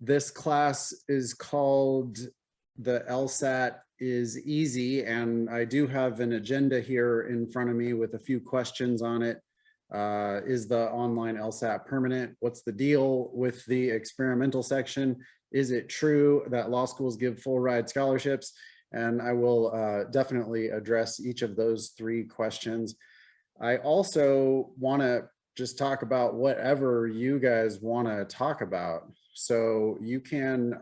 This class is called the LSAT is Easy, and I do have an agenda here in front of me with a few questions on it. Is the online LSAT permanent? What's the deal with the experimental section? Is it true that law schools give full ride scholarships? And I will definitely address each of those three questions. I also want to just talk about whatever you guys want to talk about. So you can,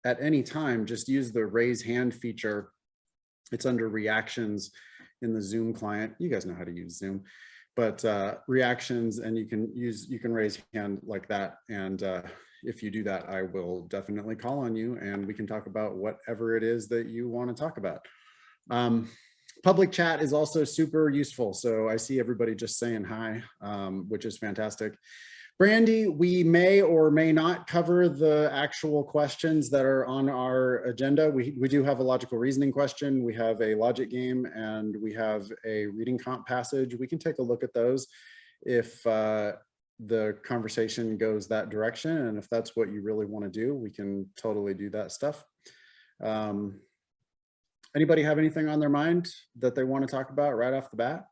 at any time, just use the raise hand feature. It's under reactions in the Zoom client. You guys know how to use Zoom, but reactions, and you can raise hand like that. And if you do that, I will definitely call on you and we can talk about whatever it is that you want to talk about. Public chat is also super useful. So I see everybody just saying hi, which is fantastic. Brandy, we may or may not cover the actual questions that are on our agenda. We do have a logical reasoning question, we have a logic game, and we have a reading comp passage. We can take a look at those if the conversation goes that direction. And if that's what you really want to do, we can totally do that stuff. Anybody have anything on their mind that they want to talk about right off the bat?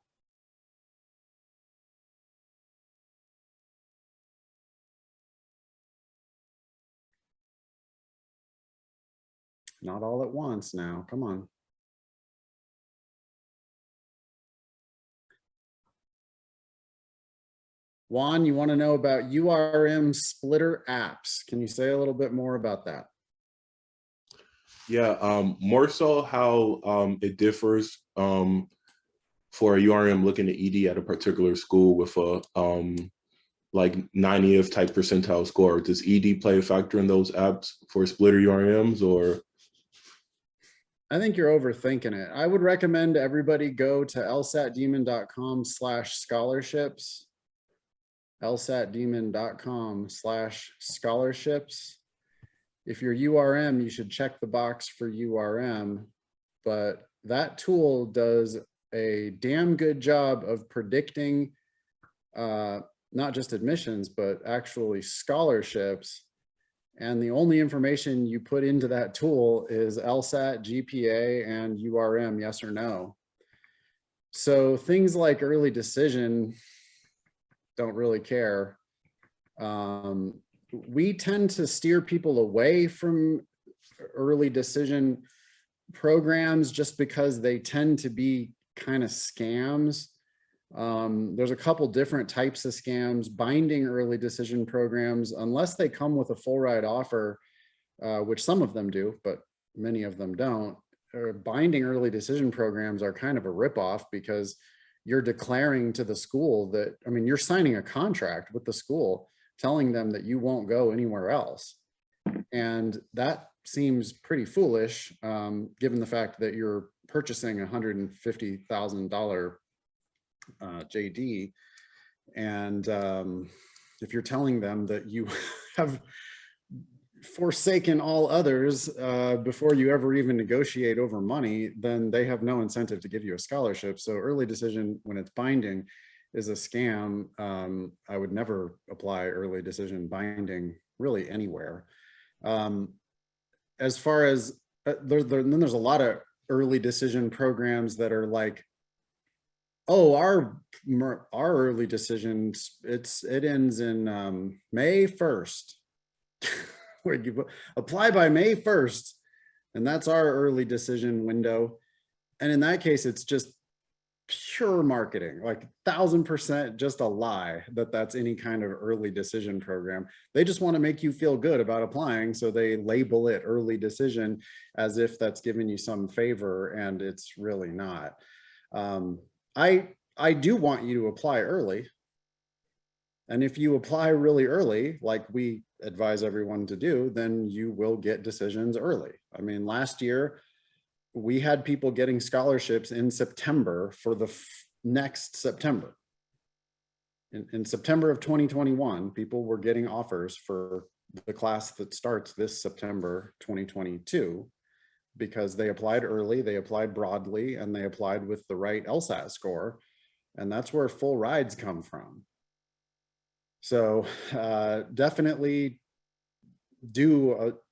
Not all at once now, come on. Juan, you want to know about URM splitter apps. Can you say a little bit more about that? Yeah, more so how it differs for a URM looking at ED at a particular school with a like 90th type percentile score. Does ED play a factor in those apps for splitter URMs, or? I think you're overthinking it. I would recommend everybody go to lsatdemon.com/scholarships. lsatdemon.com/scholarships. If you're URM, you should check the box for URM, but that tool does a damn good job of predicting not just admissions, but actually scholarships. And the only information you put into that tool is LSAT, GPA, and URM, yes or no. So things like early decision don't really care. We tend to steer people away from early decision programs just because they tend to be kind of scams. There's a couple different types of scams. Binding early decision programs, unless they come with a full ride offer, which some of them do, but many of them don't, binding early decision programs are kind of a ripoff because you're declaring to the school that, I mean, you're signing a contract with the school telling them that you won't go anywhere else. And that seems pretty foolish, given the fact that you're purchasing $150,000 JD. And if you're telling them that you have forsaken all others before you ever even negotiate over money, then they have no incentive to give you a scholarship. So early decision, when it's binding, is a scam. I would never apply early decision binding really anywhere. As far as then there's a lot of early decision programs that are like, oh, our early decisions, it ends in May 1st. Where you apply by May 1st, and that's our early decision window. And in that case, it's just pure marketing, like 1000% just a lie that that's any kind of early decision program. They just want to make you feel good about applying, so they label it early decision as if that's giving you some favor, and it's really not. I do want you to apply early. And if you apply really early, like we advise everyone to do, then you will get decisions early. I mean, last year, we had people getting scholarships in September for the next September. In September of 2021, people were getting offers for the class that starts this September 2022 because they applied early, they applied broadly, and they applied with the right LSAT score. And that's where full rides come from. So definitely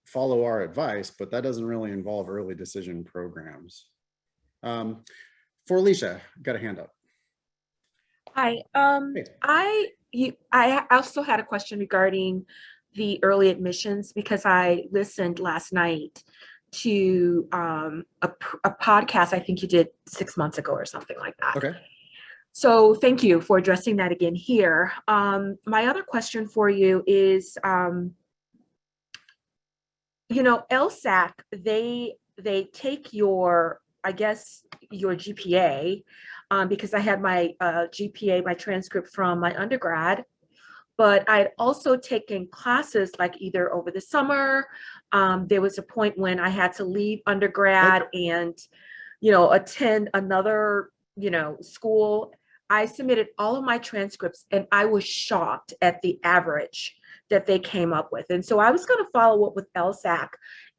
follow our advice, but that doesn't really involve early decision programs. For Alicia, got a hand up. Hi. Hey. I also had a question regarding the early admissions because I listened last night to a podcast I think you did 6 months ago or something like that. Okay. So thank you for addressing that again here. My other question for you is, LSAC, they take your, I guess, your GPA, because I had my GPA, my transcript from my undergrad, but I'd also taken classes like either over the summer. There was a point when I had to leave undergrad and, attend another, school. I submitted all of my transcripts and I was shocked at the average that they came up with. And so I was going to follow up with LSAC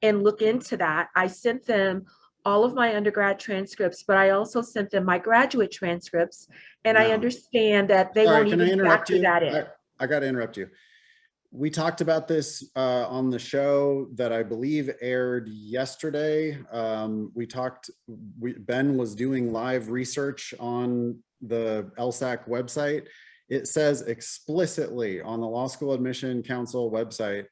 and look into that. I sent them all of my undergrad transcripts, but I also sent them my graduate transcripts. And I understand that they won't even factor that in. I got to interrupt you. We talked about this on the show that I believe aired yesterday. Ben was doing live research on the LSAC website. It says explicitly on the Law School Admission Council website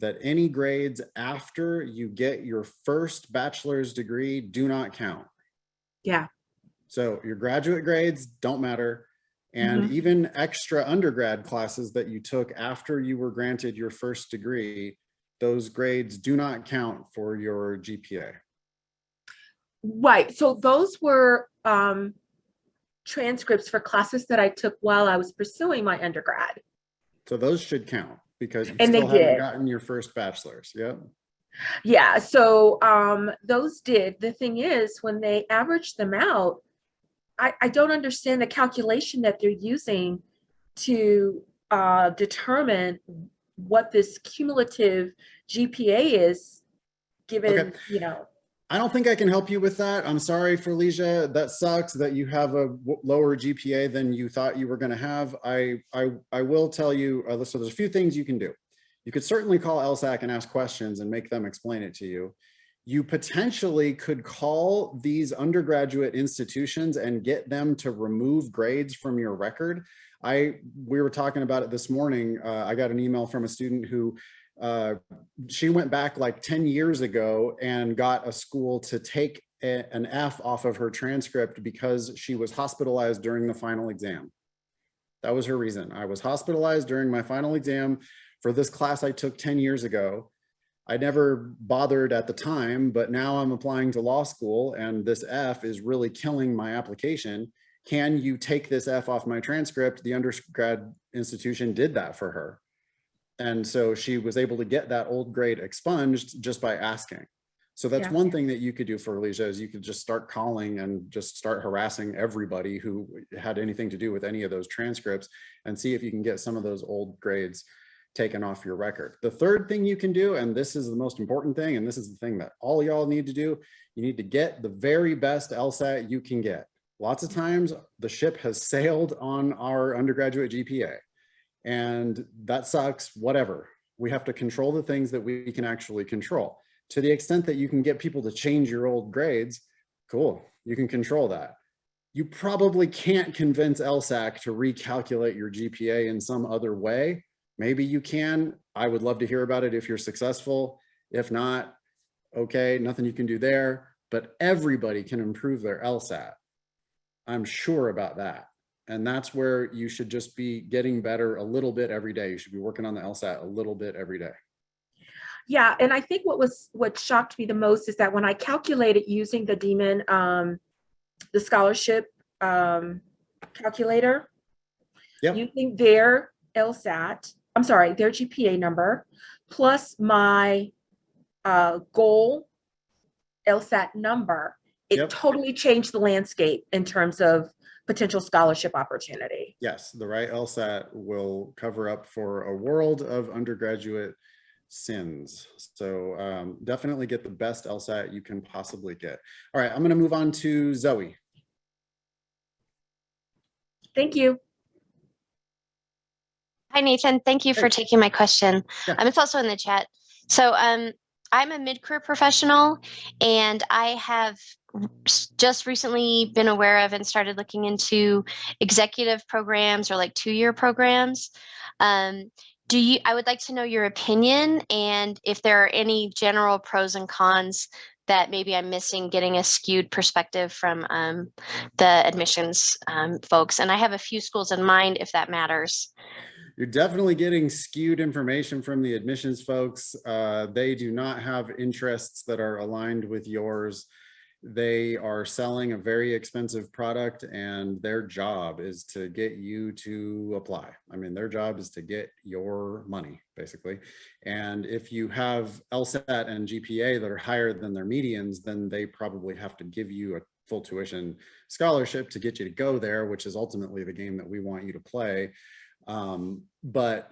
that any grades after you get your first bachelor's degree do not count. Yeah. So your graduate grades don't matter. And even extra undergrad classes that you took after you were granted your first degree, those grades do not count for your GPA. Right. So those were transcripts for classes that I took while I was pursuing my undergrad. So those should count because you still haven't gotten your first bachelor's. Yep. Yeah. So those did. The thing is, when they averaged them out, I don't understand the calculation that they're using to determine what this cumulative GPA is given, I don't think I can help you with that. I'm sorry for Leisha. That sucks that you have a lower GPA than you thought you were going to have. I will tell you, so there's a few things you can do. You could certainly call LSAC and ask questions and make them explain it to you. You potentially could call these undergraduate institutions and get them to remove grades from your record. We were talking about it this morning. I got an email from a student who she went back like 10 years ago and got a school to take an F off of her transcript because she was hospitalized during the final exam. That was her reason. I was hospitalized during my final exam for this class I took 10 years ago. I never bothered at the time, but now I'm applying to law school and this F is really killing my application. Can you take this F off my transcript? The undergrad institution did that for her. And so she was able to get that old grade expunged just by asking. So that's one thing that you could do for Alicia is you could just start calling and just start harassing everybody who had anything to do with any of those transcripts and see if you can get some of those old grades taken off your record. The third thing you can do, and this is the most important thing, and this is the thing that all y'all need to do, you need to get the very best LSAT you can get. Lots of times the ship has sailed on our undergraduate GPA and that sucks, whatever. We have to control the things that we can actually control. To the extent that you can get people to change your old grades, cool, you can control that. You probably can't convince LSAC to recalculate your GPA in some other way. Maybe you can. I would love to hear about it if you're successful. If not, okay, nothing you can do there, but everybody can improve their LSAT. I'm sure about that. And that's where you should just be getting better a little bit every day. You should be working on the LSAT a little bit every day. Yeah, and I think what shocked me the most is that when I calculated using the Demon, the scholarship calculator, using their LSAT, I'm sorry, their GPA number, plus my goal LSAT number, it totally changed the landscape in terms of potential scholarship opportunity. Yes, the right LSAT will cover up for a world of undergraduate sins. So definitely get the best LSAT you can possibly get. All right, I'm going to move on to Zoe. Thank you. Hi, Nathan. Thank you for taking my question. It's also in the chat. So I'm a mid-career professional, and I have just recently been aware of and started looking into executive programs or like 2-year programs. I would like to know your opinion and if there are any general pros and cons that maybe I'm missing, getting a skewed perspective from the admissions folks. And I have a few schools in mind if that matters. You're definitely getting skewed information from the admissions folks. They do not have interests that are aligned with yours. They are selling a very expensive product, and their job is to get you to apply. I mean, their job is to get your money, basically. And if you have LSAT and GPA that are higher than their medians, then they probably have to give you a full tuition scholarship to get you to go there, which is ultimately the game that we want you to play. But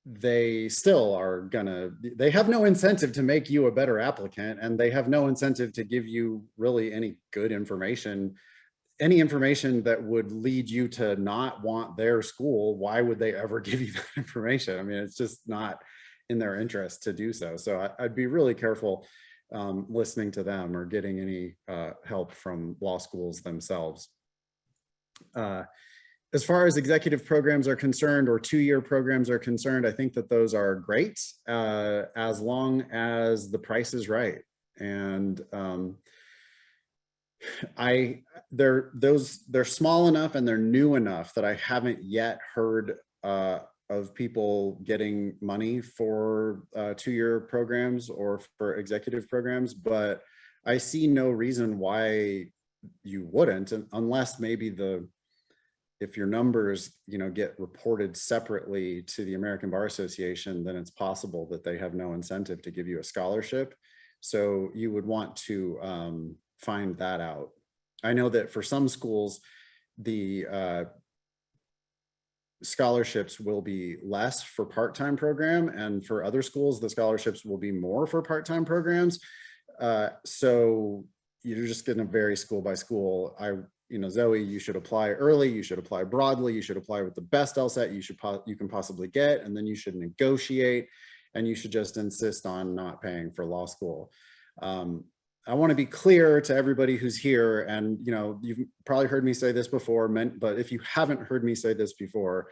they still are gonna, they have no incentive to make you a better applicant, and they have no incentive to give you really any good information, any information that would lead you to not want their school. Why would they ever give you that information? I mean, it's just not in their interest to do so. So I'd be really careful listening to them or getting any help from law schools themselves. As far as executive programs are concerned, or 2-year programs are concerned, I think that those are great as long as the price is right. And they're small enough and they're new enough that I haven't yet heard of people getting money for 2-year programs or for executive programs, but I see no reason why you wouldn't, unless maybe if your numbers, get reported separately to the American Bar Association, then it's possible that they have no incentive to give you a scholarship. So you would want to find that out. I know that for some schools, the scholarships will be less for part-time program, and for other schools, the scholarships will be more for part-time programs. So you're just going to vary school by school. Zoe, you should apply early, you should apply broadly, you should apply with the best LSAT you can possibly get, and then you should negotiate, and you should just insist on not paying for law school. I want to be clear to everybody who's here, and you've probably heard me say this before, but if you haven't heard me say this before,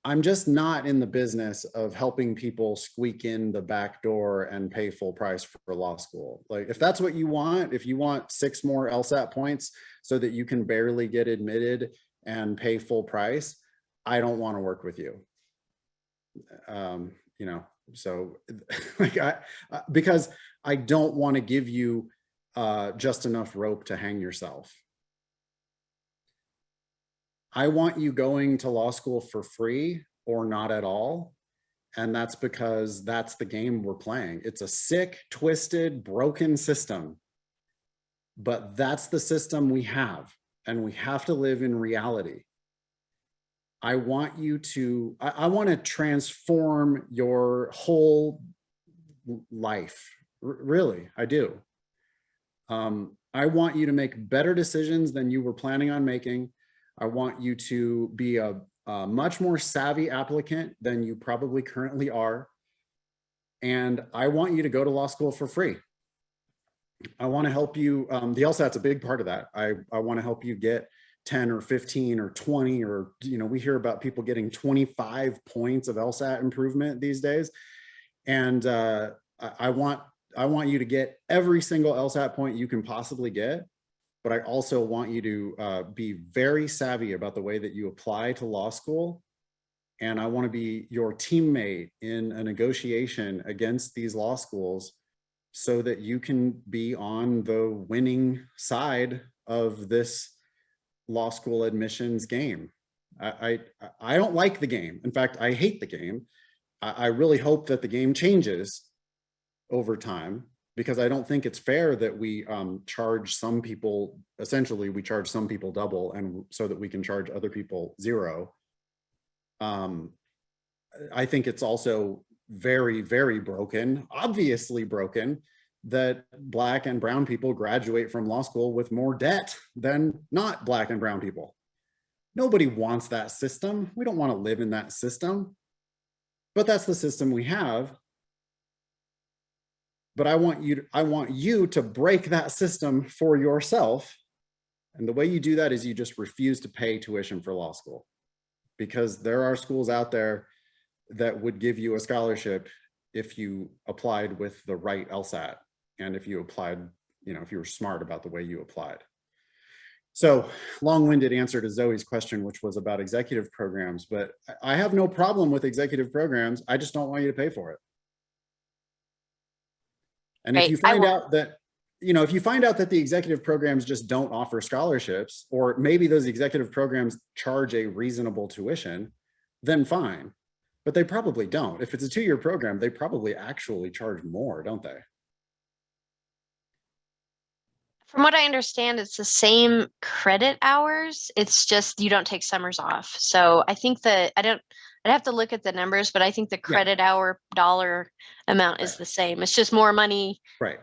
I'm just not in the business of helping people squeak in the back door and pay full price for law school. Like, if that's what you want, if you want 6 more LSAT points so that you can barely get admitted and pay full price, I don't want to work with you. So like because I don't want to give you just enough rope to hang yourself. I want you going to law school for free or not at all. And that's because that's the game we're playing. It's a sick, twisted, broken system. But that's the system we have, and we have to live in reality. I want you to, I want to transform your whole life. Really, I do. I want you to make better decisions than you were planning on making. I want you to be a much more savvy applicant than you probably currently are. And I want you to go to law school for free. I want to help you. The LSAT's a big part of that. I want to help you get 10 or 15 or 20, or, we hear about people getting 25 points of LSAT improvement these days. And I want you to get every single LSAT point you can possibly get. But I also want you to be very savvy about the way that you apply to law school. And I want to be your teammate in a negotiation against these law schools so that you can be on the winning side of this law school admissions game. I don't like the game. In fact, I hate the game. I really hope that the game changes over time, because I don't think it's fair that we charge some people, essentially we charge some people double, and so that we can charge other people zero. I think it's also very, very broken, obviously broken, that Black and brown people graduate from law school with more debt than not Black and brown people. Nobody wants that system. We don't want to live in that system, but that's the system we have. but I want you to break that system for yourself. And the way you do that is you just refuse to pay tuition for law school, because there are schools out there that would give you a scholarship if you applied with the right LSAT. And if you applied, if you were smart about the way you applied. So long-winded answer to Zoe's question, which was about executive programs, but I have no problem with executive programs. I just don't want you to pay for it. And if you find out that, if you find out that the executive programs just don't offer scholarships, or maybe those executive programs charge a reasonable tuition, then fine. But they probably don't. If it's a 2-year program, they probably actually charge more, don't they? From what I understand, it's the same credit hours. It's just you don't take summers off. So I think that I'd have to look at the numbers, but I think the credit hour dollar amount is the same. It's just more money, right?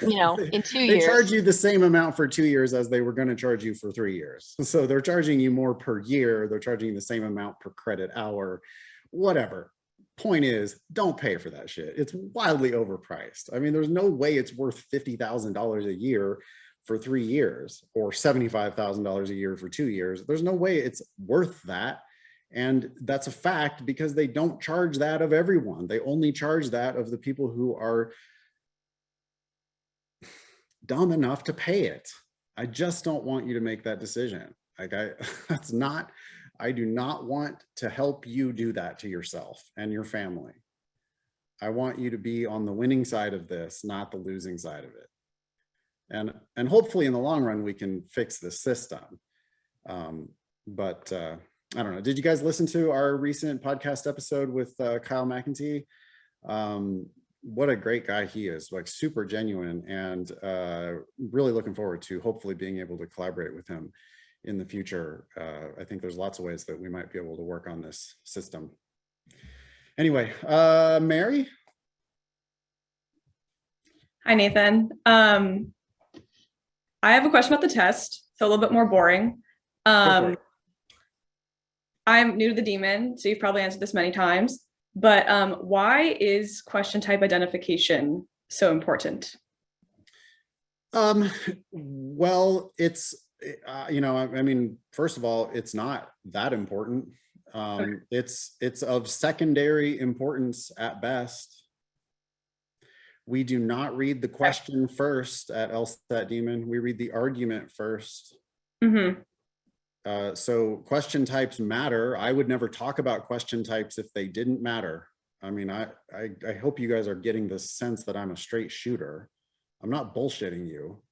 In 2 They years. charge you the same amount for 2 years as they were going to charge you for 3 years. So they're charging you more per year. They're charging you the same amount per credit hour, whatever. Point is, don't pay for that shit. It's wildly overpriced. I mean, there's no way it's worth $50,000 a year for 3 years or $75,000 a year for 2 years. There's no way it's worth that. And that's a fact, because they don't charge that of everyone. They only charge that of the people who are dumb enough to pay it. I just don't want you to make that decision. Like I do not want to help you do that to yourself and your family. I want you to be on the winning side of this, not the losing side of it. And hopefully in the long run, we can fix this system. But I don't know. Did you guys listen to our recent podcast episode with Kyle McEntee? What a great guy he is, like super genuine, and really looking forward to hopefully being able to collaborate with him in the future. I think there's lots of ways that we might be able to work on this system. Anyway, Mary? Hi, Nathan. I have a question about the test. So a little bit more boring. I'm new to the Demon, so you've probably answered this many times, but why is question type identification so important? Well, it's, I mean, first of all, it's not that important. It's of secondary importance at best. We do not read the question first at Lsat Demon. We read the argument first. Mm-hmm. So question types matter. I would never talk about question types if they didn't matter. I mean, I hope you guys are getting the sense that I'm a straight shooter. I'm not bullshitting you.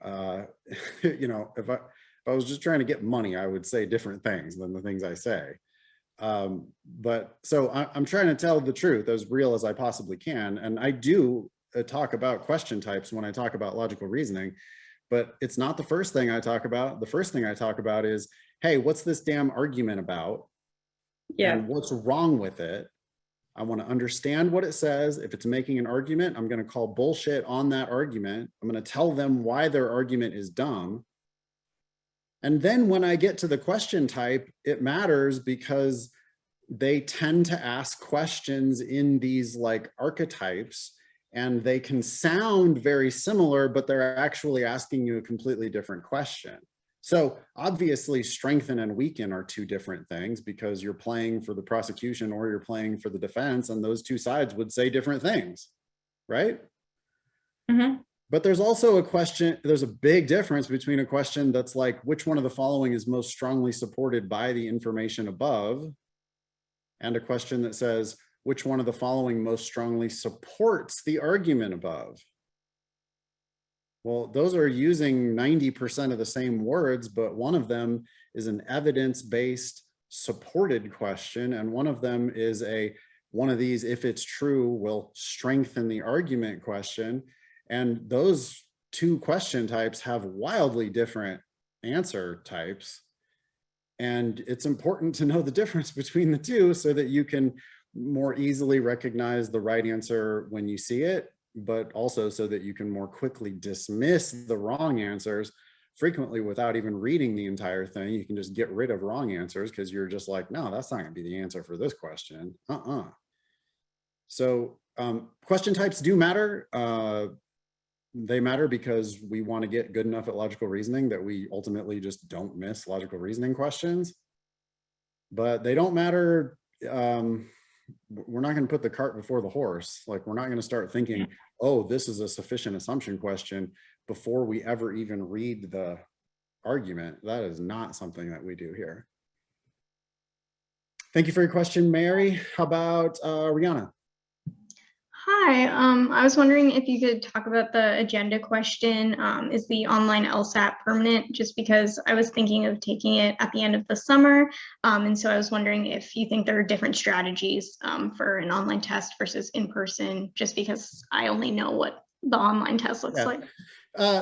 If I was just trying to get money, I would say different things than the things I say. But so I'm trying to tell the truth as real as I possibly can. And I do talk about question types when I talk about logical reasoning, but it's not the first thing I talk about. The first thing I talk about is, hey, what's this damn argument about? Yeah. And what's wrong with it? I want to understand what it says. If it's making an argument, I'm going to call bullshit on that argument. I'm going to tell them why their argument is dumb. And then when I get to the question type, it matters because they tend to ask questions in these like archetypes, and they can sound very similar, but they're actually asking you a completely different question. So obviously strengthen and weaken are two different things, because you're playing for the prosecution or you're playing for the defense, and those two sides would say different things, right? Mm-hmm. But there's also a question, there's a big difference between a question that's like, which one of the following is most strongly supported by the information above? And a question that says, which one of the following most strongly supports the argument above? Well, those are using 90% of the same words, but one of them is an evidence-based supported question, and one of them is one of these, if it's true, will strengthen the argument question. And those two question types have wildly different answer types. And it's important to know the difference between the two so that you can more easily recognize the right answer when you see it, but also so that you can more quickly dismiss the wrong answers frequently without even reading the entire thing. You can just get rid of wrong answers because you're just like, no, that's not going to be the answer for this question. So question types do matter. They matter because we want to get good enough at logical reasoning that we ultimately just don't miss logical reasoning questions. But they don't matter. We're not going to put the cart before the horse. Like, we're not going to start thinking, oh, this is a sufficient assumption question before we ever even read the argument. That is not something that we do here. Thank you for your question, Mary. How about Rihanna? Hi, I was wondering if you could talk about the agenda question. Is the online LSAT permanent? Just because I was thinking of taking it at the end of the summer. And so I was wondering if you think there are different strategies for an online test versus in person, just because I only know what the online test looks like.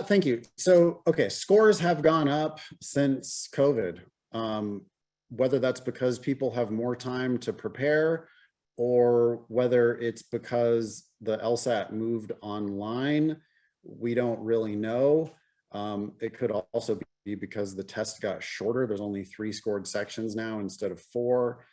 Thank you. So, okay, scores have gone up since COVID. Whether that's because people have more time to prepare, or whether it's because the LSAT moved online, we don't really know. It could also be because the test got shorter. There's only 3 scored sections now instead of 4.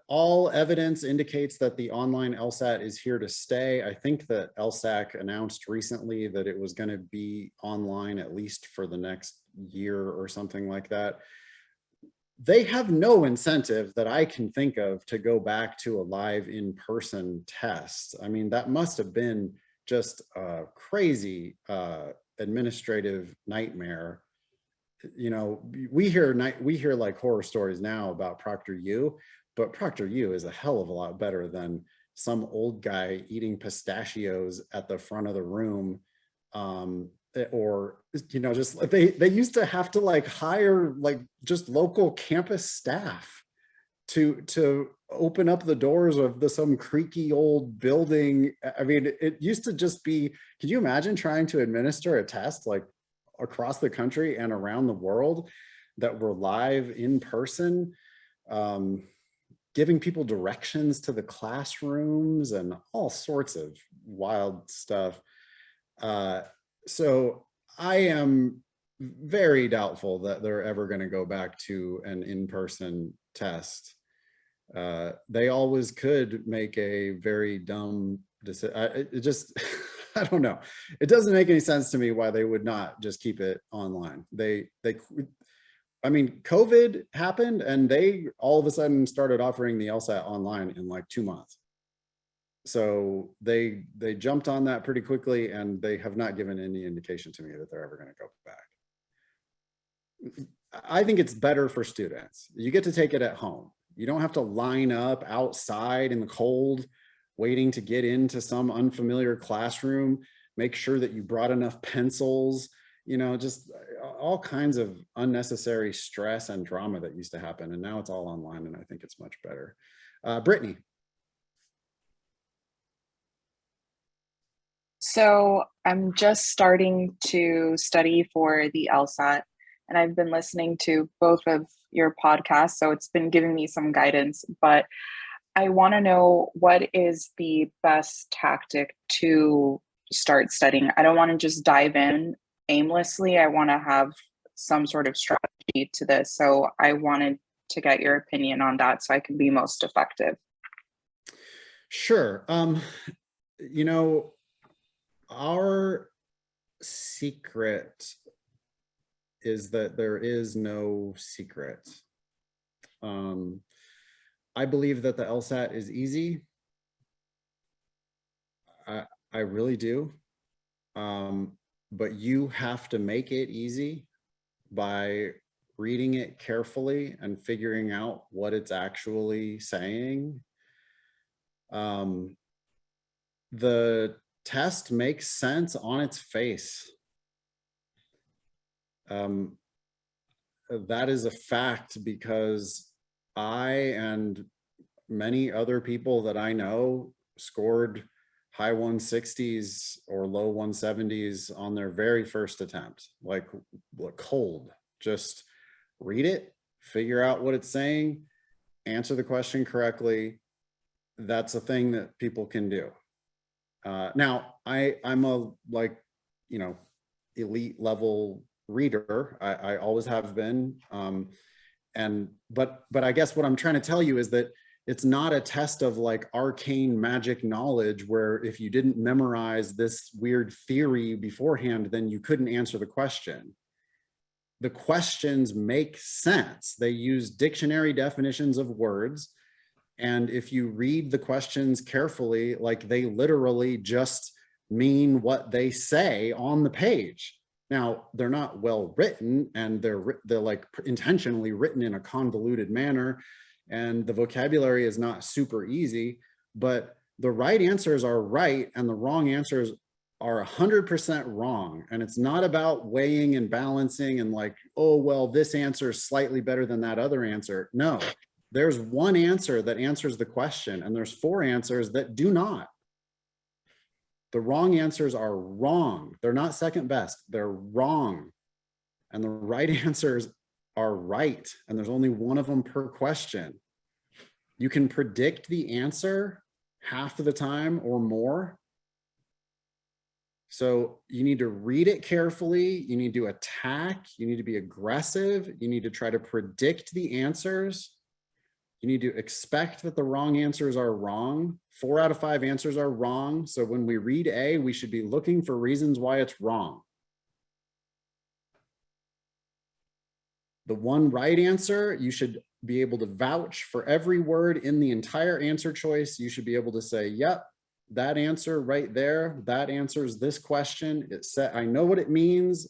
All evidence indicates that the online LSAT is here to stay. I think that LSAC announced recently that it was going to be online at least for the next year or something like that. They have no incentive that I can think of to go back to a live in-person test. I mean, that must have been just a crazy administrative nightmare. You know, we hear like horror stories now about ProctorU, but ProctorU is a hell of a lot better than some old guy eating pistachios at the front of the room. Or, you know, just they used to have to like hire like just local campus staff to open up the doors of some creaky old building. I mean, it used to just be, could you imagine trying to administer a test like across the country and around the world that were live in person, giving people directions to the classrooms and all sorts of wild stuff. So I am very doubtful that they're ever going to go back to an in-person test. They always could make a very dumb decision. It just, I don't know. It doesn't make any sense to me why they would not just keep it online. I mean, COVID happened and they all of a sudden started offering the LSAT online in like 2 months. So they jumped on that pretty quickly, and they have not given any indication to me that they're ever going to go back. I think it's better for students. You get to take it at home. You don't have to line up outside in the cold, waiting to get into some unfamiliar classroom. Make sure that you brought enough pencils, you know, just all kinds of unnecessary stress and drama that used to happen. And now it's all online, and I think it's much better. Brittany. So I'm just starting to study for the LSAT, and I've been listening to both of your podcasts, so it's been giving me some guidance, but I want to know, what is the best tactic to start studying? I don't want to just dive in aimlessly. I want to have some sort of strategy to this. So I wanted to get your opinion on that so I can be most effective. Sure. You know, our secret is that there is no secret. I believe that the LSAT is easy. I really do. But you have to make it easy by reading it carefully and figuring out what it's actually saying. The test makes sense on its face. That is a fact, because I and many other people that I know scored high 160s or low 170s on their very first attempt, like cold. Just read it, figure out what it's saying, answer the question correctly. That's a thing that people can do. Now, I'm a, like, you know, elite level reader. I always have been. But I guess what I'm trying to tell you is that It's not a test of like arcane magic knowledge where if you didn't memorize this weird theory beforehand, then you couldn't answer the question. The questions make sense. They use dictionary definitions of words. And if you read the questions carefully, like they literally just mean what they say on the page. Now, they're not well written, and they're like intentionally written in a convoluted manner, and the vocabulary is not super easy, but the right answers are right and the wrong answers are 100% wrong. And it's not about weighing and balancing and like, oh, well, this answer is slightly better than that other answer. No, there's one answer that answers the question, and there's 4 answers that do not. The wrong answers are wrong. They're not second best, they're wrong. And the right answers are right. And there's only one of them per question. You can predict the answer half of the time or more. So you need to read it carefully. You need to attack. You need to be aggressive. You need to try to predict the answers. You need to expect that the wrong answers are wrong. 4 out of 5 answers are wrong. So when we read A, we should be looking for reasons why it's wrong. The one right answer, you should be able to vouch for every word in the entire answer choice. You should be able to say, yep, that answer right there, that answers this question. It said, I know what it means,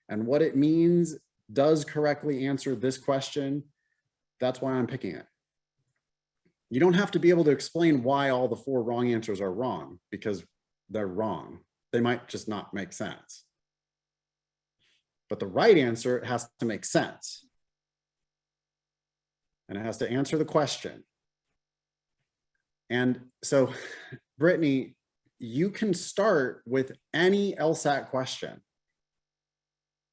and what it means does correctly answer this question. That's why I'm picking it. You don't have to be able to explain why all the 4 wrong answers are wrong, because they're wrong. They might just not make sense. But the right answer has to make sense. And it has to answer the question. And so, Brittany, you can start with any LSAT question.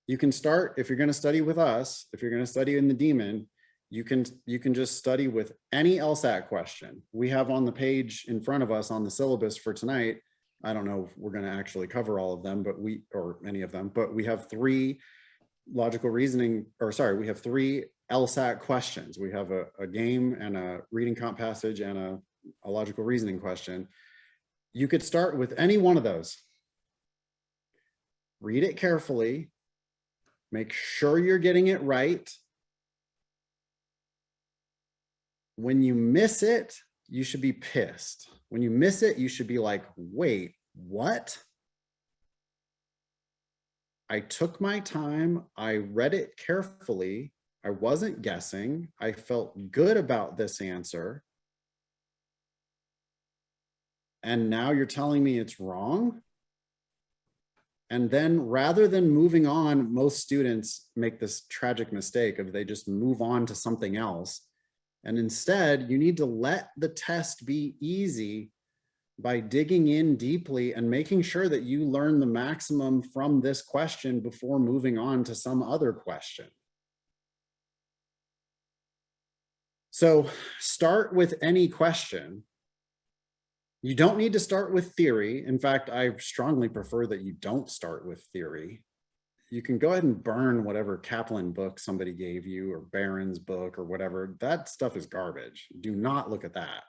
You can start, if you're going to study with us, if you're going to study in the Demon, you can just study with any LSAT question. We have on the page in front of us on the syllabus for tonight, I don't know if we're going to actually cover all of them, but or any of them, but we have 3 logical reasoning, or sorry, we have 3 LSAT questions. We have a game and a reading comp passage and a logical reasoning question. You could start with any one of those. Read it carefully. Make sure you're getting it right. When you miss it, you should be pissed. When you miss it, you should be like, wait, what? I took my time. I read it carefully. I wasn't guessing. I felt good about this answer. And now you're telling me it's wrong? And then rather than moving on, most students make this tragic mistake of they just move on to something else. And instead, you need to let the test be easy by digging in deeply and making sure that you learn the maximum from this question before moving on to some other question. So start with any question. You don't need to start with theory. In fact, I strongly prefer that you don't start with theory. You can go ahead and burn whatever Kaplan book somebody gave you, or Barron's book or whatever. That stuff is garbage. Do not look at that.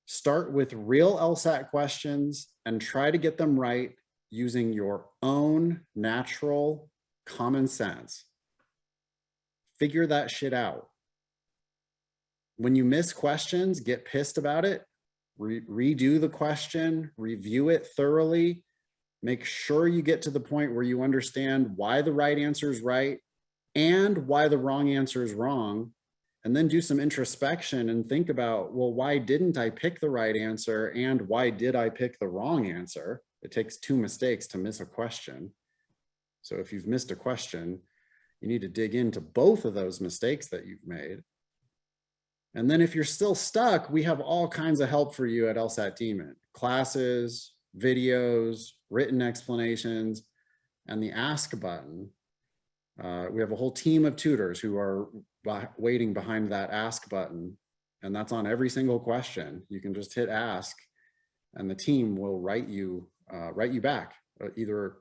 Start with real LSAT questions and try to get them right using your own natural common sense. Figure that shit out. When you miss questions, get pissed about it. Redo the question, review it thoroughly. Make sure you get to the point where you understand why the right answer is right and why the wrong answer is wrong. And then do some introspection and think about, well, why didn't I pick the right answer? And why did I pick the wrong answer? It takes 2 mistakes to miss a question. So if you've missed a question, you need to dig into both of those mistakes that you've made. And then if you're still stuck, we have all kinds of help for you at LSAT Demon. Classes, videos, written explanations, and the ask button. We have a whole team of tutors who are waiting behind that ask button, and that's on every single question. You can just hit ask, and the team will write you back, either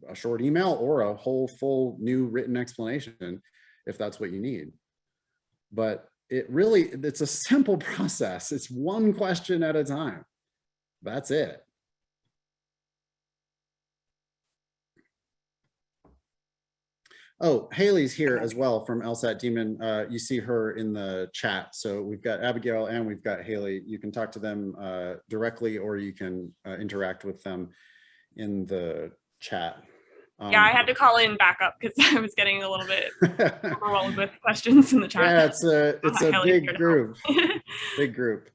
a short email or a whole full new written explanation if that's what you need. But it's a simple process. It's one question at a time. That's it. Oh, Haley's here as well from Lsat Demon. You see her in the chat. So we've got Abigail and we've got Haley. You can talk to them directly, or you can interact with them in the chat. Yeah, I had to call in backup because I was getting a little bit overwhelmed with questions in the chat. Yeah, it's a big group. Big group.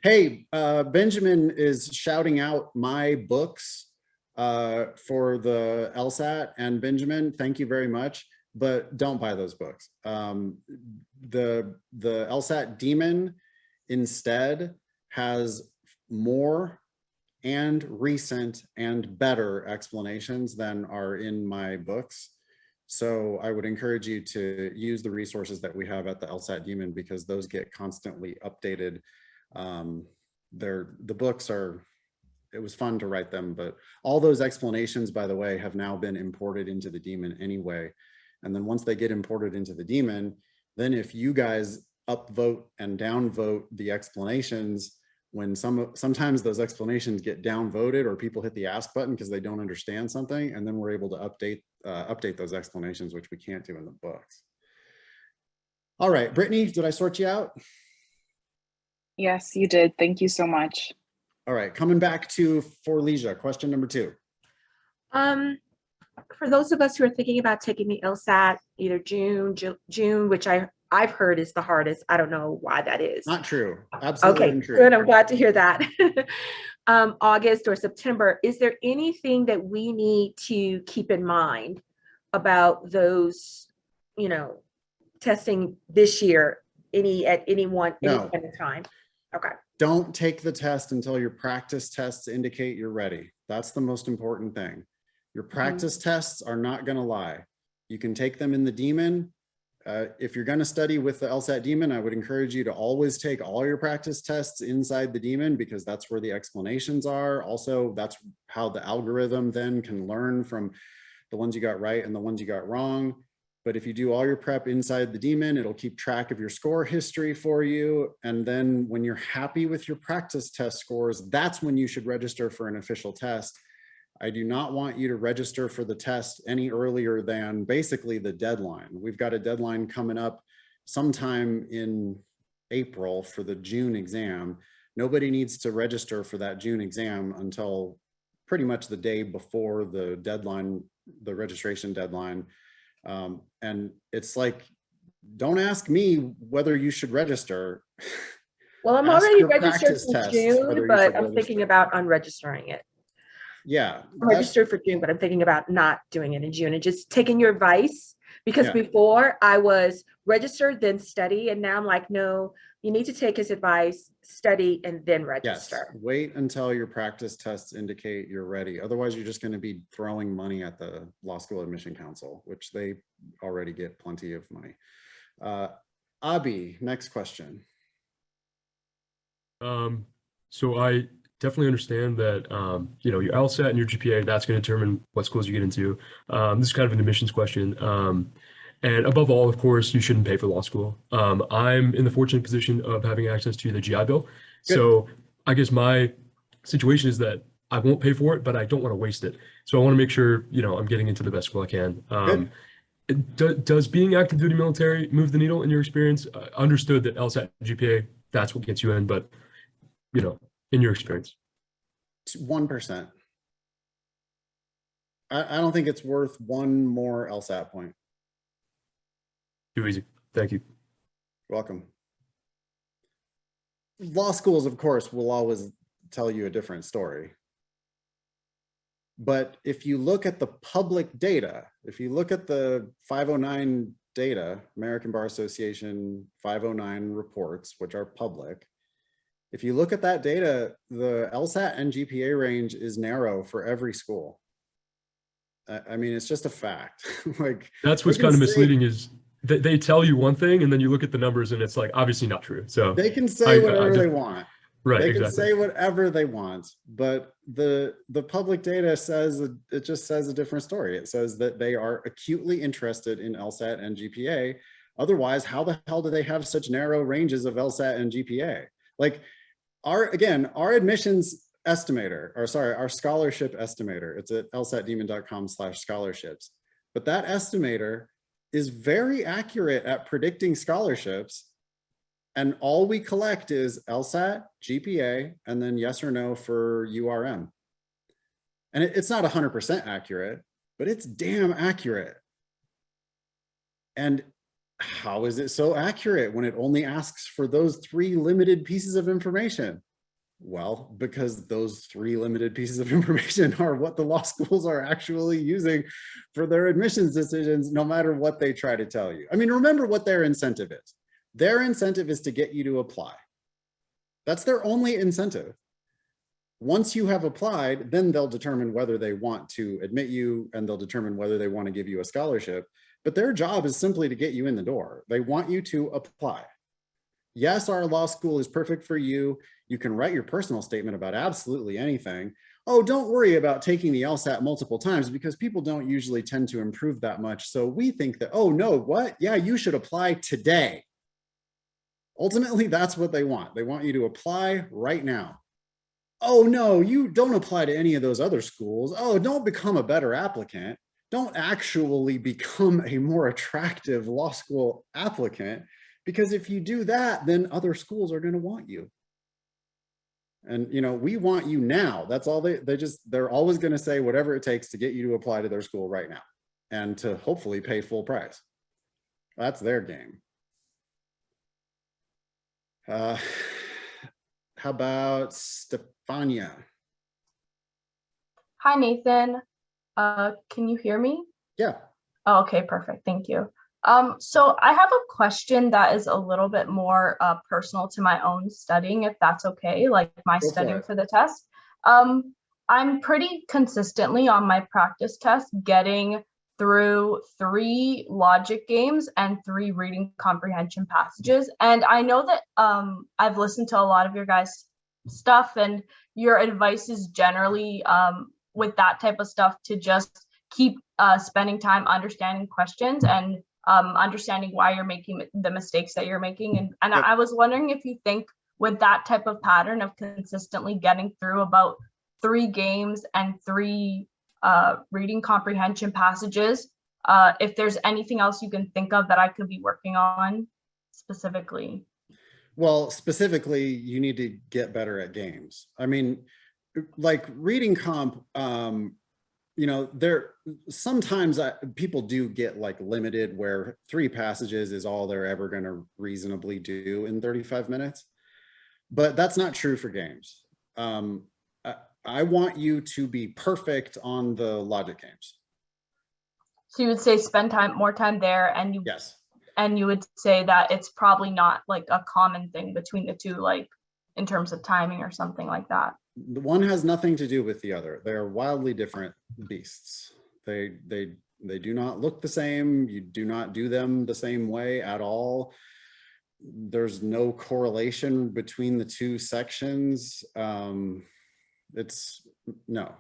Hey, Benjamin is shouting out my books for the LSAT, and Benjamin, thank you very much, but don't buy those books. The LSAT Demon instead has more and recent and better explanations than are in my books. So I would encourage you to use the resources that we have at the LSAT Demon, because those get constantly updated. The books are, it was fun to write them, but all those explanations, by the way, have now been imported into the Demon anyway. And then once they get imported into the Demon, then if you guys upvote and downvote the explanations, when sometimes those explanations get downvoted or people hit the ask button because they don't understand something, and then we're able to update those explanations, which we can't do in the books. All right, Brittany, did I sort you out? Yes, you did. Thank you so much. All right, coming back to Forlesia, question number 2. For those of us who are thinking about taking the LSAT, either June, which I've heard is the hardest. I don't know why that is. Not true. Absolutely okay, untrue. Good. I'm glad to hear that. August or September, is there anything that we need to keep in mind about those, testing this year, at any point in time? Okay. Don't take the test until your practice tests indicate you're ready. That's the most important thing. Your practice tests are not going to lie. You can take them in the Demon. If you're going to study with the LSAT Demon, I would encourage you to always take all your practice tests inside the Demon, because that's where the explanations are. Also, that's how the algorithm then can learn from the ones you got right and the ones you got wrong. But if you do all your prep inside the Demon, it'll keep track of your score history for you. And then when you're happy with your practice test scores, that's when you should register for an official test. I do not want you to register for the test any earlier than basically the deadline. We've got a deadline coming up sometime in April for the June exam. Nobody needs to register for that June exam until pretty much the day before the deadline, the registration deadline. And it's like, don't ask me whether you should register. Well, I'm Ask already your registered practice for tests June, whether you but should I'm register. thinking about unregistering it. Yeah. I'm registered for June, but I'm thinking about not doing it in June and just taking your advice, because Yeah. before I was registered, then study. And now I'm like, no, you need to take his advice, study, and then Yes, register. wait until your practice tests indicate you're ready. Otherwise, you're just going to be throwing money at the Law School Admission Council, which they already get plenty of money. Abi, next question. So I definitely understand that, your LSAT and your GPA, that's going to determine what schools you get into. This is kind of an admissions question. And above all, of course, you shouldn't pay for law school. I'm in the fortunate position of having access to the GI Bill. Good. So I guess my situation is that I won't pay for it, but I don't want to waste it. So I want to make sure, I'm getting into the best school I can. Does being active duty military move the needle in your experience? Understood that LSAT GPA, that's what gets you in, but, in your experience. 1%. I don't think it's worth one more LSAT point. Too easy. Thank you. You're welcome. Law schools, of course, will always tell you a different story. But if you look at the public data, if you look at the 509 data, American Bar Association 509 reports, which are public, if you look at that data, the LSAT and GPA range is narrow for every school. I mean, it's just a fact. Like, that's what's kind of misleading is they tell you one thing and then you look at the numbers and it's like obviously not true. So they can say whatever they want. Right. They can exactly. say whatever they want, but the public data says, it just says a different story. It says that they are acutely interested in LSAT and GPA. Otherwise, how the hell do they have such narrow ranges of LSAT and GPA? Like our admissions estimator, or sorry, our scholarship estimator, it's at lsatdemon.com/scholarships. But that estimator is very accurate at predicting scholarships. And all we collect is LSAT, GPA, and then yes or no for URM. And it's not 100% accurate, but it's damn accurate. And how is it so accurate when it only asks for those 3 limited pieces of information? Well, because those 3 limited pieces of information are what the law schools are actually using for their admissions decisions, no matter what they try to tell you. I mean, remember what their incentive is. Their incentive is to get you to apply. That's their only incentive. Once you have applied, then they'll determine whether they want to admit you, and they'll determine whether they want to give you a scholarship. But their job is simply to get you in the door. They want you to apply. Yes, our law school is perfect for you. You can write your personal statement about absolutely anything. Oh, don't worry about taking the LSAT multiple times because people don't usually tend to improve that much. So we think that, oh no, what? Yeah, you should apply today. Ultimately, that's what they want. They want you to apply right now. Oh no, you don't apply to any of those other schools. Oh, don't become a better applicant. Don't actually become a more attractive law school applicant, because if you do that, then other schools are going to want you. And, you know, we want you now. That's all they're always going to say whatever it takes to get you to apply to their school right now and to hopefully pay full price. That's their game. How about Stefania? Hi, Nathan. Can you hear me? Yeah. Oh, okay, perfect. Thank you. So I have a question that is a little bit more personal to my own studying, if that's okay, like my studying for the test. I'm pretty consistently on my practice test getting through 3 logic games and 3 reading comprehension passages. And I know that I've listened to a lot of your guys' stuff, and your advice is generally with that type of stuff to just keep spending time understanding questions and understanding why you're making the mistakes that you're making. And Yep. I was wondering if you think with that type of pattern of consistently getting through about 3 games and 3 reading comprehension passages, if there's anything else you can think of that I could be working on specifically. Well, specifically, you need to get better at games. I mean, like reading comp, you know, sometimes people do get like limited where 3 passages is all they're ever going to reasonably do in 35 minutes. But that's not true for games. I want you to be perfect on the logic games. So you would say spend more time there, and Yes. And you would say that it's probably not like a common thing between the 2, like in terms of timing or something like that. The one has nothing to do with the other. They're wildly different beasts. They do not look the same. You do not do them the same way at all. There's no correlation between the 2 sections. No,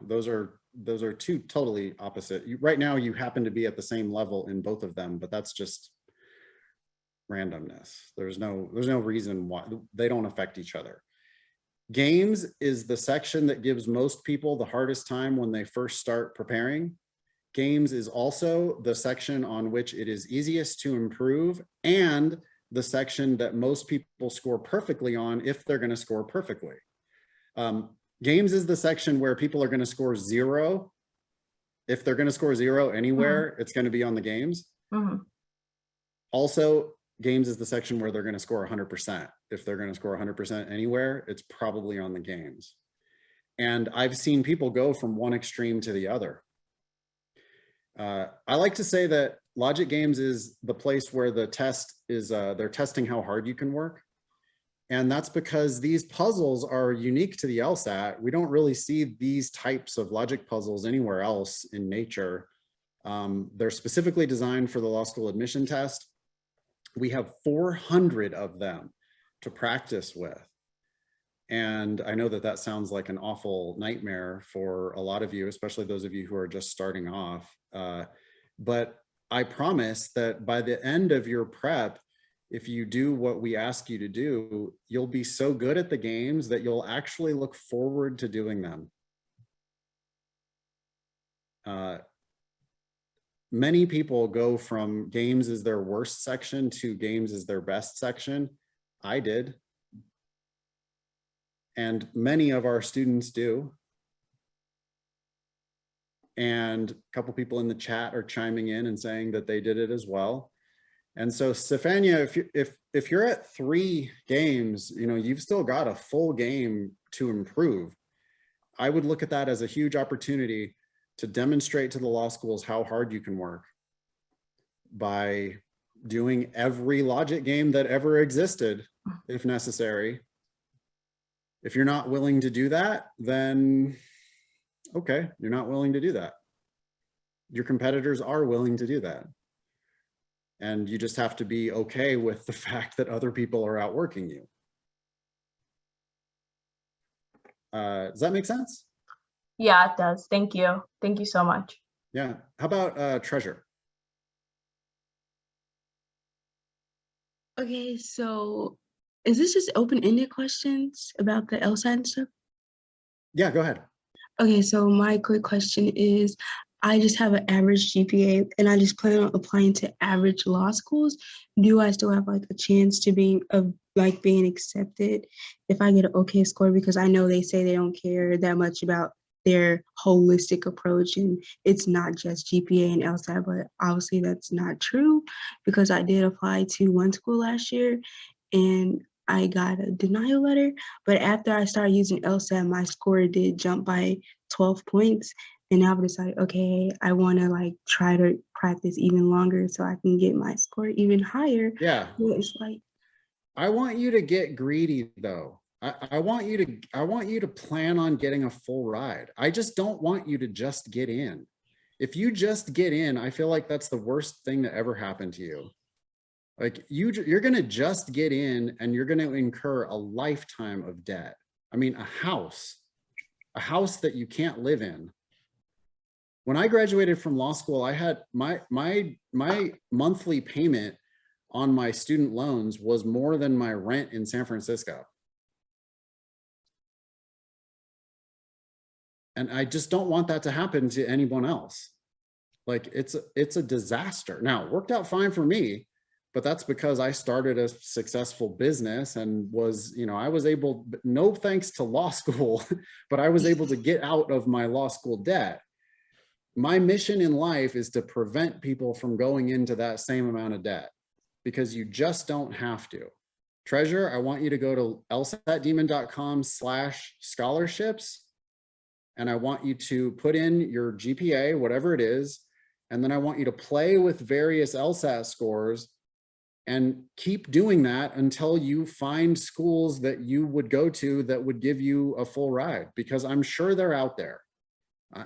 those are 2 totally opposite. Right now, you happen to be at the same level in both of them, but that's just randomness. There's no reason why they don't affect each other. Games is the section that gives most people the hardest time when they first start preparing. Games is also the section on which it is easiest to improve, and the section that most people score perfectly on if they're going to score perfectly. Games is the section where people are going to score 0. If they're going to score 0 anywhere, it's going to be on the games. Also, games is the section where they're going to score 100%. If they're going to score 100% anywhere, it's probably on the games. And I've seen people go from one extreme to the other. I like to say that logic games is the place where the test is, they're testing how hard you can work. And that's because these puzzles are unique to the LSAT. We don't really see these types of logic puzzles anywhere else in nature. They're specifically designed for the law school admission test. We have 400 of them to practice with. And I know that that sounds like an awful nightmare for a lot of you, especially those of you who are just starting off. But I promise that by the end of your prep, if you do what we ask you to do, you'll be so good at the games that you'll actually look forward to doing them. Many people go from games as their worst section to games as their best section. I did. And many of our students do. And a couple people in the chat are chiming in and saying that they did it as well. And so Stefania, if you're at 3 games, you know, you've still got a full game to improve. I would look at that as a huge opportunity to demonstrate to the law schools how hard you can work by doing every logic game that ever existed, if necessary. If you're not willing to do that, then okay, you're not willing to do that. Your competitors are willing to do that. And you just have to be okay with the fact that other people are outworking you. Does that make sense? Yeah, it does. Thank you. Thank you so much. Yeah. How about Treasure? Okay, so is this just open-ended questions about the LSAT and stuff? Yeah, go ahead. Okay, so my quick question is, I just have an average GPA and I just plan on applying to average law schools. Do I still have like a chance to being accepted if I get an okay score? Because I know they say they don't care that much about their holistic approach and it's not just GPA and LSAT, but obviously that's not true because I did apply to one school last year and I got a denial letter, but after I started using LSAT, my score did jump by 12 points. And I was like, okay, I want to like try to practice even longer so I can get my score even higher. Yeah. So it's like, I want you to get greedy though. I want you to plan on getting a full ride. I just don't want you to just get in. If you just get in, I feel like that's the worst thing that ever happened to you. Like you're going to just get in and you're going to incur a lifetime of debt. I mean, a house that you can't live in. When I graduated from law school, I had my monthly payment on my student loans was more than my rent in San Francisco. And I just don't want that to happen to anyone else. Like it's a disaster. Now, it worked out fine for me, but that's because I started a successful business and was, you know, I was able, no thanks to law school, but I was able to get out of my law school debt. My mission in life is to prevent people from going into that same amount of debt because you just don't have to. Treasure, I want you to go to lsatdemon.com/scholarships. And I want you to put in your GPA, whatever it is. And then I want you to play with various LSAT scores and keep doing that until you find schools that you would go to that would give you a full ride, because I'm sure they're out there.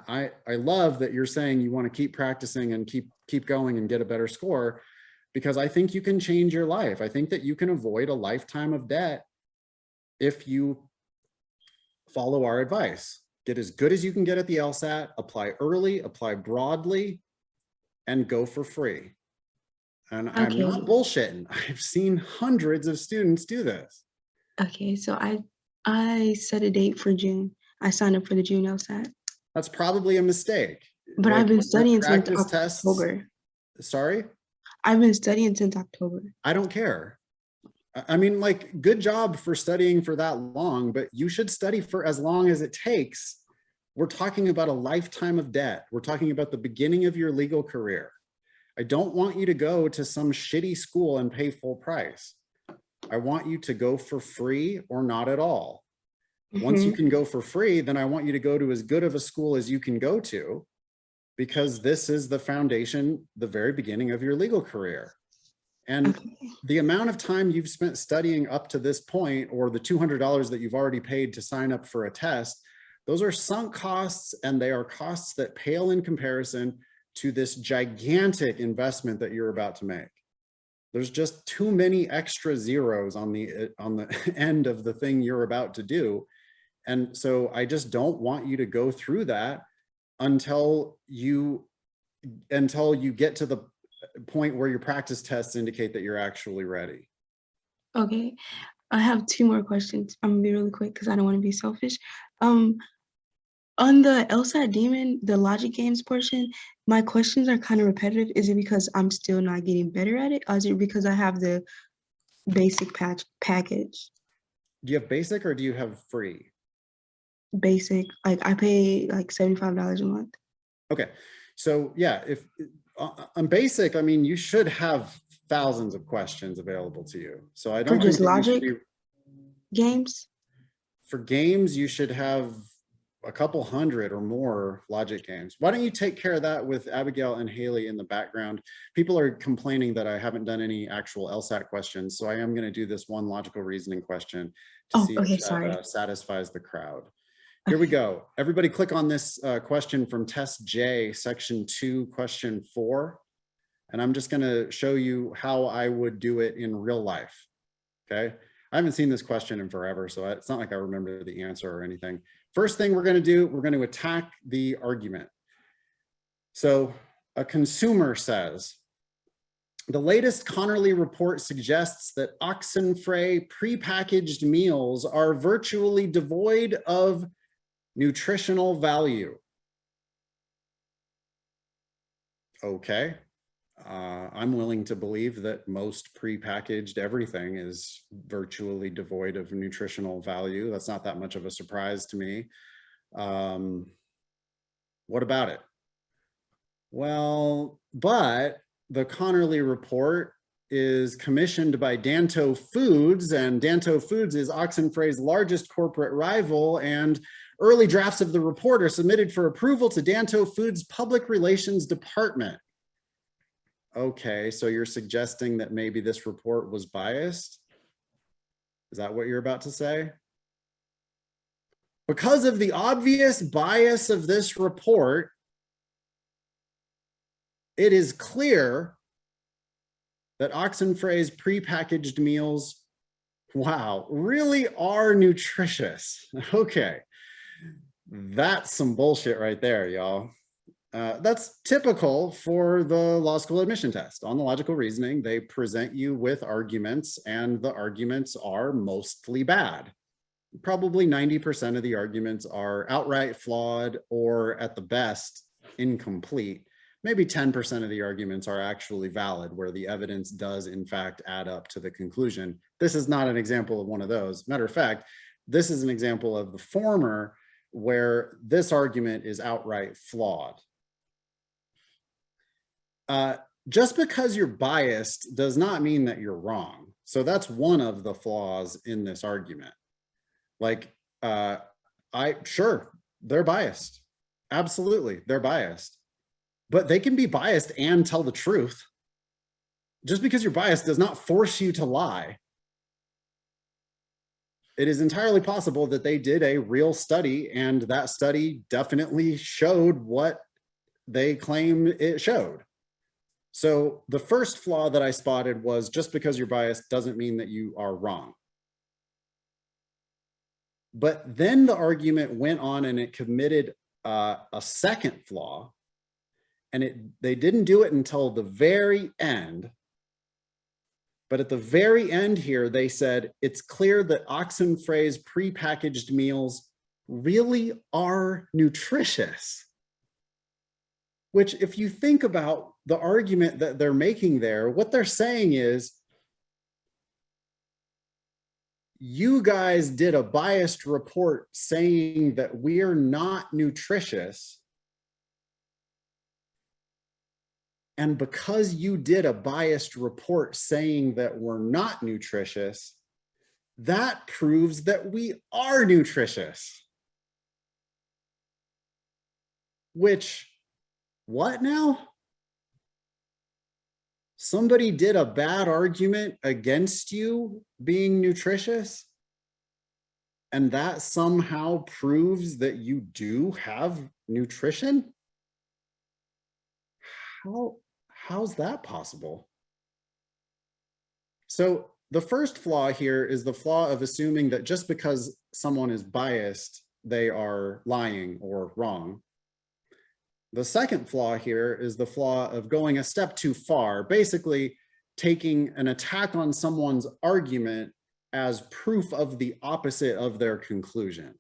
I love that you're saying you want to keep practicing and keep going and get a better score, because I think you can change your life. I think that you can avoid a lifetime of debt if you follow our advice. Get as good as you can get at the LSAT, apply early, apply broadly, and go for free. And okay. I'm not bullshitting. I've seen hundreds of students do this. Okay, so I set a date for June. I signed up for the June LSAT. That's probably a mistake. But I've been studying since October. Sorry? I've been studying since October. I don't care. I mean, like, good job for studying for that long, but you should study for as long as it takes. We're talking about a lifetime of debt. We're talking about the beginning of your legal career. I don't want you to go to some shitty school and pay full price. I want you to go for free or not at all. Once you can go for free, then I want you to go to as good of a school as you can go to, because this is the foundation, the very beginning of your legal career. And the amount of time you've spent studying up to this point, or the $200 that you've already paid to sign up for a test, those are sunk costs, and they are costs that pale in comparison to this gigantic investment that you're about to make. There's just too many extra zeros on the end of the thing you're about to do. And so I just don't want you to go through that until you get to point where your practice tests indicate that you're actually ready. Okay, I have two more questions. I'm gonna be really quick because I don't want to be selfish. On the Lsat Demon, the logic games portion, my questions are kind of repetitive. Is it because I'm still not getting better at it, or is it because I have the basic package? Do you have basic or do you have free? Basic, like I pay like $75 a month. Okay, so yeah, if on basic, I mean, you should have thousands of questions available to you. So I don't For just think that you should logic be, games? for games, you should have a couple hundred or more logic games. Why don't you take care of that with Abigail and Haley in the background? People are complaining that I haven't done any actual LSAT questions, so I am going to do this one logical reasoning question to see Okay, if sorry. that satisfies the crowd. Here we go. Everybody click on this question from Test J, section 2, question 4. And I'm just going to show you how I would do it in real life. Okay. I haven't seen this question in forever, so it's not like I remember the answer or anything. First thing we're going to do, we're going to attack the argument. So a consumer says, the latest Connerly report suggests that Oxenfree prepackaged meals are virtually devoid of nutritional value. Okay. I'm willing to believe that most prepackaged everything is virtually devoid of nutritional value. That's not that much of a surprise to me. What about it? Well, but the Connerly report is commissioned by Danto Foods, and Danto Foods is Oxenfree's largest corporate rival, and early drafts of the report are submitted for approval to Danto Foods' public relations department. Okay, so you're suggesting that maybe this report was biased? Is that what you're about to say? Because of the obvious bias of this report, it is clear that Oxenfree's prepackaged meals, wow, really are nutritious. Okay, that's some bullshit right there, y'all. That's typical for the law school admission test. On the logical reasoning, they present you with arguments, and the arguments are mostly bad. Probably 90% of the arguments are outright flawed or at the best incomplete. Maybe 10% of the arguments are actually valid, where the evidence does in fact add up to the conclusion. This is not an example of one of those. Matter of fact, this is an example of the former, where this argument is outright flawed. Just because you're biased does not mean that you're wrong. So that's one of the flaws in this argument. Like, sure, they're biased. Absolutely, they're biased. But they can be biased and tell the truth. Just because you're biased does not force you to lie. It is entirely possible that they did a real study, and that study definitely showed what they claim it showed. So the first flaw that I spotted was, just because you're biased doesn't mean that you are wrong. But then the argument went on and it committed a second flaw, and they didn't do it until the very end. But at the very end here, they said, it's clear that Oxenfree's prepackaged meals really are nutritious. Which, if you think about the argument that they're making there, what they're saying is, you guys did a biased report saying that we're not nutritious. And because you did a biased report saying that we're not nutritious, that proves that we are nutritious. Which, what now? Somebody did a bad argument against you being nutritious, and that somehow proves that you do have nutrition? How's that possible? So the first flaw here is the flaw of assuming that just because someone is biased, they are lying or wrong. The second flaw here is the flaw of going a step too far, basically taking an attack on someone's argument as proof of the opposite of their conclusion.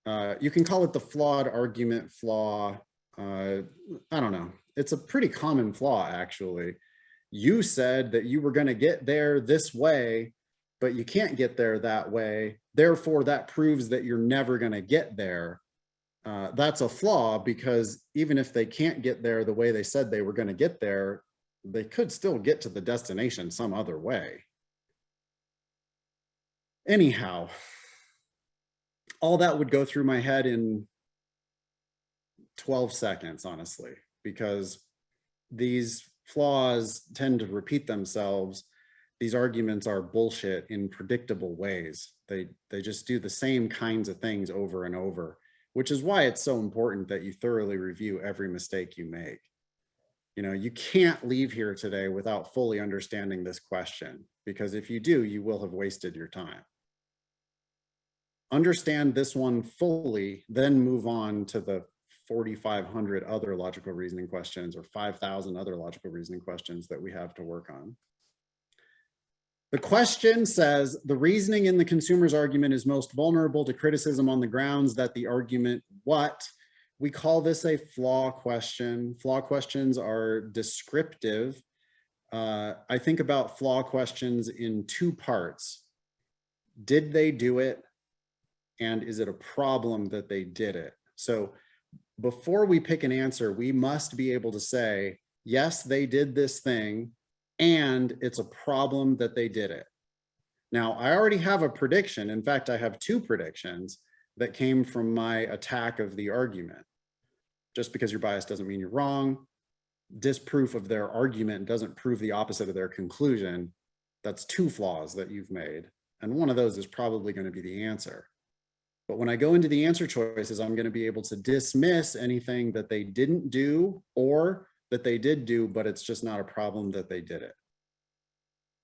You can call it the flawed argument flaw. I don't know. It's a pretty common flaw, actually. You said that you were going to get there this way, but you can't get there that way. Therefore, that proves that you're never going to get there. That's a flaw, because even if they can't get there the way they said they were going to get there, they could still get to the destination some other way. Anyhow, all that would go through my head in 12 seconds, honestly, because these flaws tend to repeat themselves. These arguments are bullshit in predictable ways. They just do the same kinds of things over and over, which is why it's so important that you thoroughly review every mistake you make. You know, you can't leave here today without fully understanding this question, because if you do, you will have wasted your time. Understand this one fully, then move on to the 4,500 other logical reasoning questions, or 5,000 other logical reasoning questions that we have to work on. The question says, the reasoning in the consumer's argument is most vulnerable to criticism on the grounds that the argument what? We call this a flaw question. Flaw questions are descriptive. I think about flaw questions in two parts. Did they do it? And is it a problem that they did it? So before we pick an answer, we must be able to say, yes, they did this thing, and it's a problem that they did it. Now, I already have a prediction. In fact, I have two predictions that came from my attack of the argument. Just because you're biased doesn't mean you're wrong. Disproof of their argument doesn't prove the opposite of their conclusion. That's two flaws that you've made. And one of those is probably going to be the answer. But when I go into the answer choices, I'm going to be able to dismiss anything that they didn't do or that they did do, but it's just not a problem that they did it.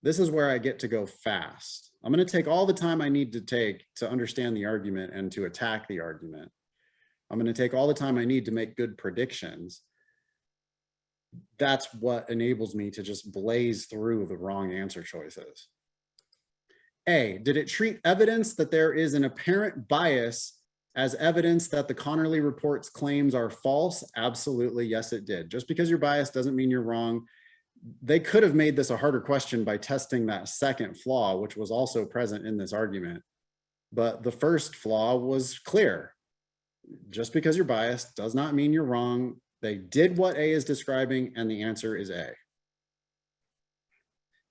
This is where I get to go fast. I'm going to take all the time I need to take to understand the argument and to attack the argument. I'm going to take all the time I need to make good predictions. That's what enables me to just blaze through the wrong answer choices. A, did it treat evidence that there is an apparent bias as evidence that the Connerly report's claims are false? Absolutely, yes, it did. Just because you're biased doesn't mean you're wrong. They could have made this a harder question by testing that second flaw, which was also present in this argument. But the first flaw was clear. Just because you're biased does not mean you're wrong. They did what A is describing, and the answer is A.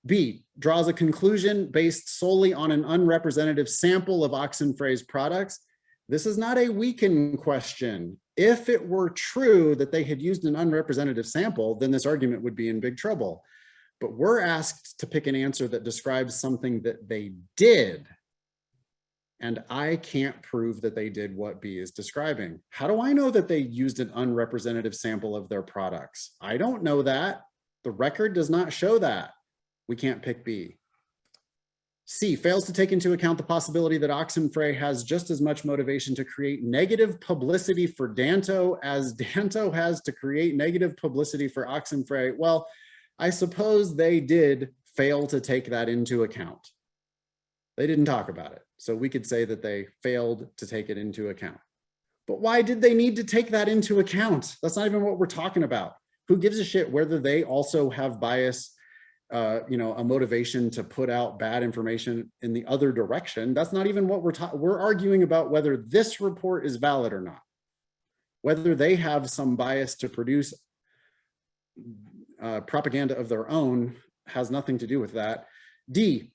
B, draws a conclusion based solely on an unrepresentative sample of Oxenfrey's products. This is not a weakened question. If it were true that they had used an unrepresentative sample, then this argument would be in big trouble. But we're asked to pick an answer that describes something that they did. And I can't prove that they did what B is describing. How do I know that they used an unrepresentative sample of their products? I don't know that. The record does not show that. We can't pick B. C, fails to take into account the possibility that Oxenfrey has just as much motivation to create negative publicity for Danto as Danto has to create negative publicity for Oxenfrey. Well, I suppose they did fail to take that into account. They didn't talk about it. So we could say that they failed to take it into account. But why did they need to take that into account? That's not even what we're talking about. Who gives a shit whether they also have bias, a motivation to put out bad information in the other direction? That's not even what we're arguing about, whether this report is valid or not. Whether they have some bias to produce propaganda of their own has nothing to do with that. D,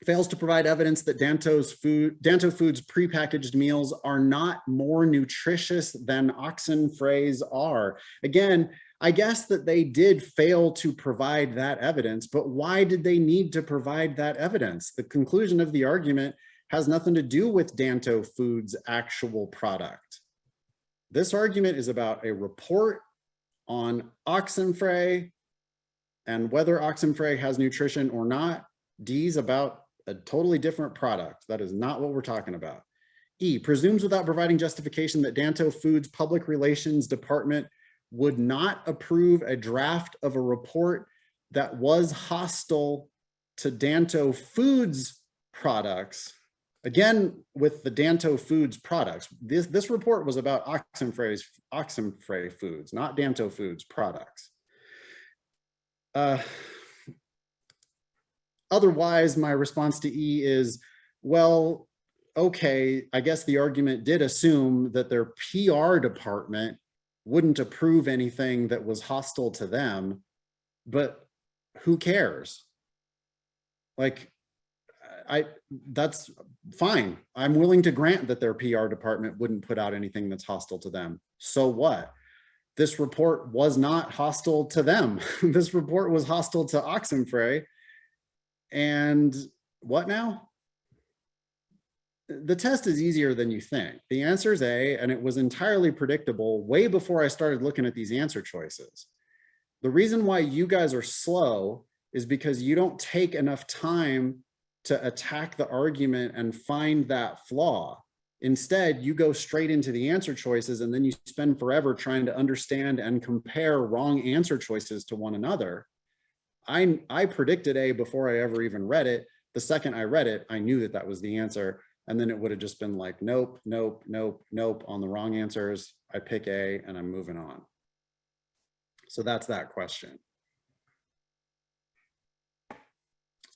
fails to provide evidence that Danto Foods prepackaged meals are not more nutritious than Oxenfrey's are. Again, I guess that they did fail to provide that evidence, but why did they need to provide that evidence? The conclusion of the argument has nothing to do with Danto Foods' actual product. This argument is about a report on Oxenfrey and whether Oxenfrey has nutrition or not. D's about a totally different product. That is not what we're talking about. E, presumes without providing justification that Danto Foods Public Relations Department would not approve a draft of a report that was hostile to Danto Foods products. Again, with the Danto Foods products, this report was about Oxenfree Foods, not Danto Foods products. Otherwise, my response to E is, well, okay, I guess the argument did assume that their PR department wouldn't approve anything that was hostile to them, but who cares? Like, that's fine. I'm willing to grant that their PR department wouldn't put out anything that's hostile to them. So what? This report was not hostile to them. This report was hostile to Oxenfree. And what now? The test is easier than you think. The answer is A, and it was entirely predictable way before I started looking at these answer choices. The reason why you guys are slow is because you don't take enough time to attack the argument and find that flaw. Instead, you go straight into the answer choices and then you spend forever trying to understand and compare wrong answer choices to one another. I predicted A before I ever even read it. The second I read it, I knew that that was the answer. And then it would have just been like, nope, nope, nope, nope on the wrong answers. I pick A and I'm moving on. So that's that question.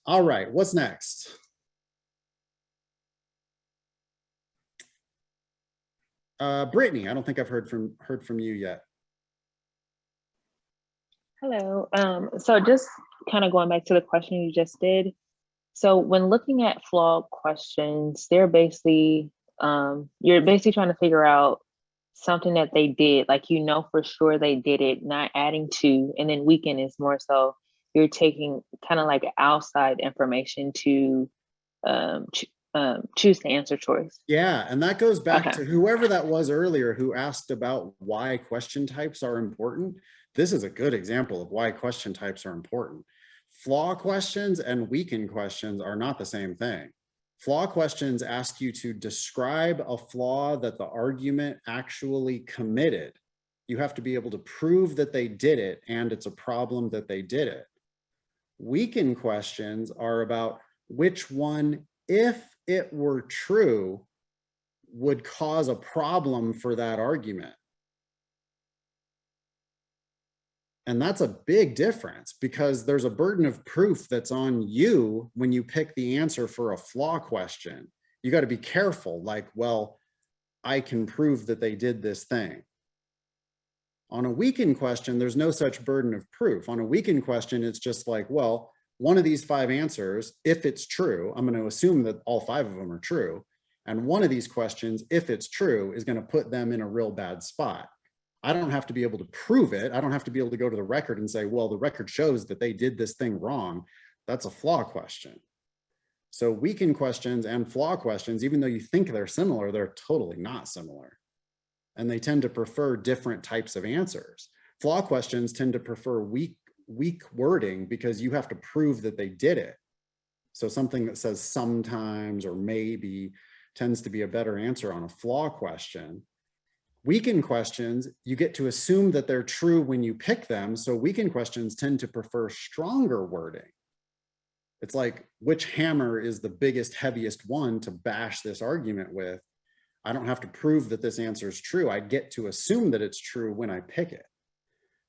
All right, what's next? Brittany, I don't think I've heard from you yet. Hello. So just kind of going back to the question you just did. So when looking at flawed questions, they're basically, you're basically trying to figure out something that they did, like, you know, for sure they did it, not adding to, and then weaken is more so you're taking kind of like outside information to choose the answer choice. Yeah, and that goes back to whoever that was earlier who asked about why question types are important. This is a good example of why question types are important. Flaw questions and weaken questions are not the same thing. Flaw questions ask you to describe a flaw that the argument actually committed. You have to be able to prove that they did it and it's a problem that they did it. Weaken questions are about which one, if it were true, would cause a problem for that argument. And that's a big difference because there's a burden of proof that's on you when you pick the answer for a flaw question. You got to be careful, like, well, I can prove that they did this thing. On a weaken question, there's no such burden of proof. On a weaken question, it's just like, well, one of these 5 answers, if it's true, I'm going to assume that all 5 of them are true. And one of these questions, if it's true, is going to put them in a real bad spot. I don't have to be able to prove it. I don't have to be able to go to the record and say, well, the record shows that they did this thing wrong. That's a flaw question. So weaken questions and flaw questions, even though you think they're similar, they're totally not similar. And they tend to prefer different types of answers. Flaw questions tend to prefer weak wording because you have to prove that they did it. So something that says sometimes or maybe tends to be a better answer on a flaw question. Weaken questions, you get to assume that they're true when you pick them. So weaken questions tend to prefer stronger wording. It's like, which hammer is the biggest, heaviest one to bash this argument with? I don't have to prove that this answer is true. I get to assume that it's true when I pick it.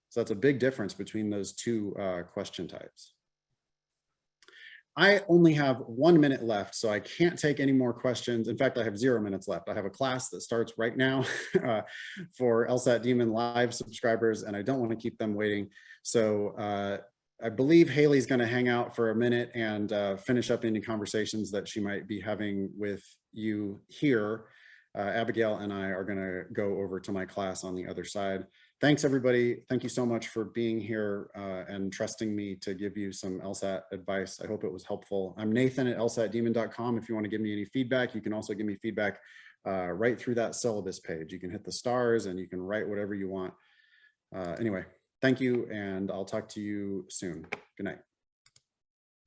So that's a big difference between those two question types. I only have 1 minute left, so I can't take any more questions. In fact, I have 0 minutes left. I have a class that starts right now for Lsat Demon Live subscribers, and I don't want to keep them waiting. So I believe Haley's going to hang out for a minute and finish up any conversations that she might be having with you here. Abigail and I are going to go over to my class on the other side. Thanks, everybody. Thank you so much for being here and trusting me to give you some LSAT advice. I hope it was helpful. I'm Nathan at lsatdemon.com. If you want to give me any feedback, you can also give me feedback right through that syllabus page. You can hit the stars and you can write whatever you want. Anyway, thank you, and I'll talk to you soon. Good night.